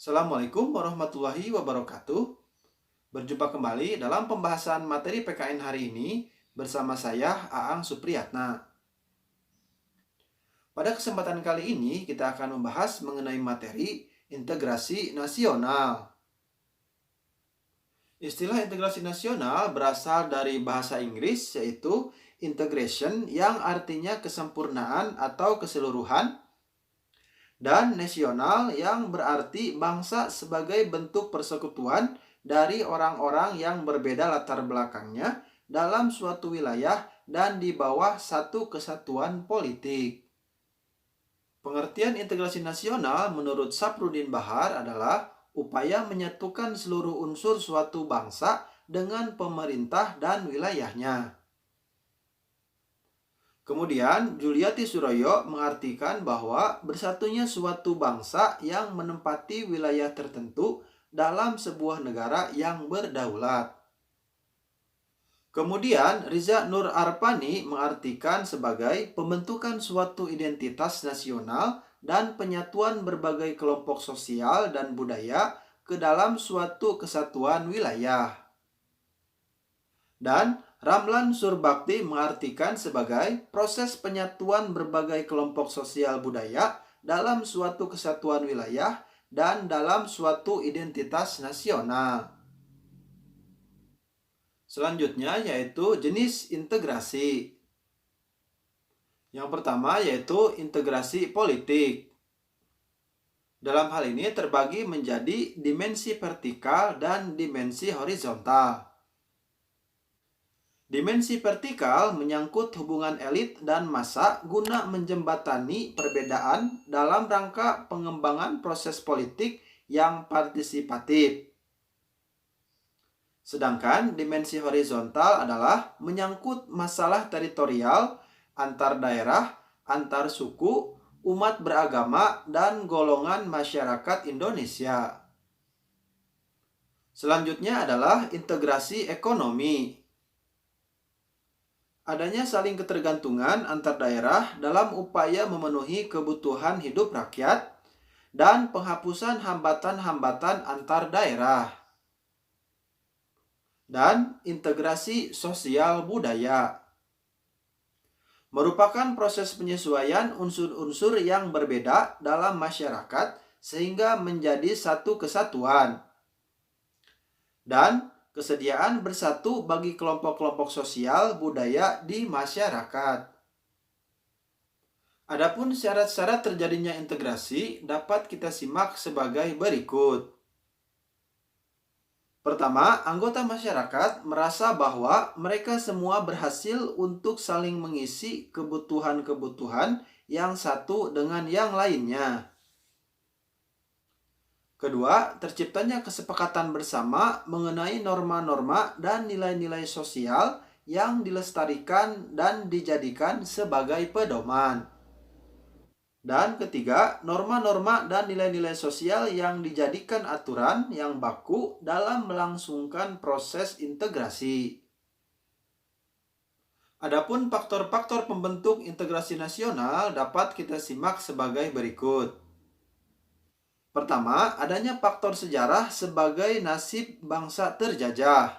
Assalamualaikum warahmatullahi wabarakatuh. Berjumpa kembali dalam pembahasan materi PKN hari ini bersama saya Aang Supriyatna. Pada kesempatan kali ini kita akan membahas mengenai materi integrasi nasional. Istilah integrasi nasional berasal dari bahasa Inggris yaitu integration yang artinya kesempurnaan atau keseluruhan, dan nasional yang berarti bangsa sebagai bentuk persekutuan dari orang-orang yang berbeda latar belakangnya dalam suatu wilayah dan di bawah satu kesatuan politik. Pengertian integrasi nasional menurut Saprudin Bahar adalah upaya menyatukan seluruh unsur suatu bangsa dengan pemerintah dan wilayahnya. Kemudian, Juliati Suroyo mengartikan bahwa bersatunya suatu bangsa yang menempati wilayah tertentu dalam sebuah negara yang berdaulat. Kemudian, Riza Nur Arpani mengartikan sebagai pembentukan suatu identitas nasional dan penyatuan berbagai kelompok sosial dan budaya ke dalam suatu kesatuan wilayah. Dan Ramlan Surbakti mengartikan sebagai proses penyatuan berbagai kelompok sosial budaya dalam suatu kesatuan wilayah dan dalam suatu identitas nasional. Selanjutnya yaitu jenis integrasi. Yang pertama yaitu integrasi politik. Dalam hal ini terbagi menjadi dimensi vertikal dan dimensi horizontal. Dimensi vertikal menyangkut hubungan elit dan massa guna menjembatani perbedaan dalam rangka pengembangan proses politik yang partisipatif. Sedangkan dimensi horizontal adalah menyangkut masalah teritorial, antar daerah, antar suku, umat beragama, dan golongan masyarakat Indonesia. Selanjutnya adalah integrasi ekonomi. Adanya saling ketergantungan antar daerah dalam upaya memenuhi kebutuhan hidup rakyat dan penghapusan hambatan-hambatan antar daerah. Dan integrasi sosial budaya merupakan proses penyesuaian unsur-unsur yang berbeda dalam masyarakat sehingga menjadi satu kesatuan. Dan kesediaan bersatu bagi kelompok-kelompok sosial budaya di masyarakat. Adapun syarat-syarat terjadinya integrasi dapat kita simak sebagai berikut. Pertama, anggota masyarakat merasa bahwa mereka semua berhasil untuk saling mengisi kebutuhan-kebutuhan yang satu dengan yang lainnya. Kedua, terciptanya kesepakatan bersama mengenai norma-norma dan nilai-nilai sosial yang dilestarikan dan dijadikan sebagai pedoman. Dan ketiga, norma-norma dan nilai-nilai sosial yang dijadikan aturan yang baku dalam melangsungkan proses integrasi. Adapun faktor-faktor pembentuk integrasi nasional dapat kita simak sebagai berikut. Pertama, adanya faktor sejarah sebagai nasib bangsa terjajah.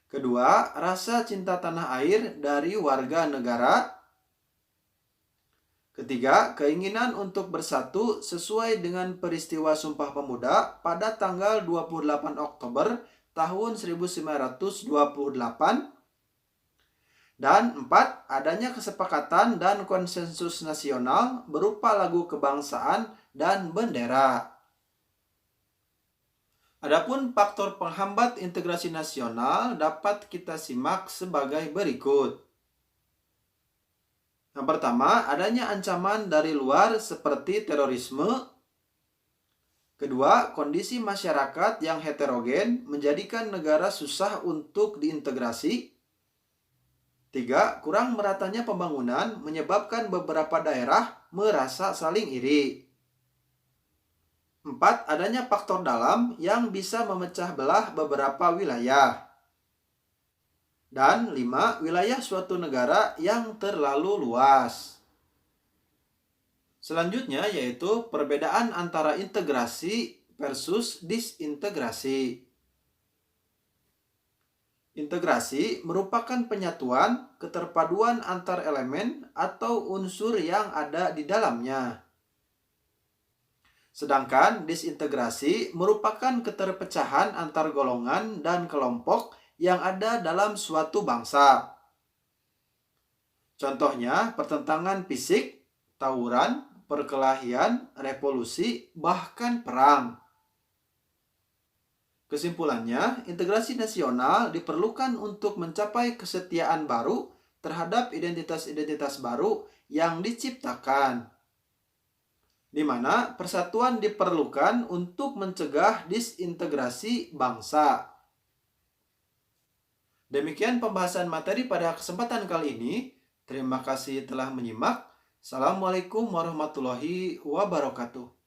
Kedua, rasa cinta tanah air dari warga negara. Ketiga, keinginan untuk bersatu sesuai dengan peristiwa Sumpah Pemuda pada tanggal 28 Oktober tahun 1928. Dan empat, adanya kesepakatan dan konsensus nasional berupa lagu kebangsaan dan bendera. Adapun faktor penghambat integrasi nasional dapat kita simak sebagai berikut. Yang pertama, adanya ancaman dari luar seperti terorisme. Kedua, kondisi masyarakat yang heterogen menjadikan negara susah untuk diintegrasi. Tiga, kurang meratanya pembangunan menyebabkan beberapa daerah merasa saling iri. Empat, adanya faktor dalam yang bisa memecah belah beberapa wilayah. Dan lima, wilayah suatu negara yang terlalu luas. Selanjutnya yaitu perbedaan antara integrasi versus disintegrasi. Integrasi merupakan penyatuan, keterpaduan antar elemen atau unsur yang ada di dalamnya. Sedangkan disintegrasi merupakan keterpecahan antar golongan dan kelompok yang ada dalam suatu bangsa. Contohnya pertentangan fisik, tawuran, perkelahian, revolusi, bahkan perang. Kesimpulannya, integrasi nasional diperlukan untuk mencapai kesetiaan baru terhadap identitas-identitas baru yang diciptakan, di mana persatuan diperlukan untuk mencegah disintegrasi bangsa. Demikian pembahasan materi pada kesempatan kali ini. Terima kasih telah menyimak. Assalamualaikum warahmatullahi wabarakatuh.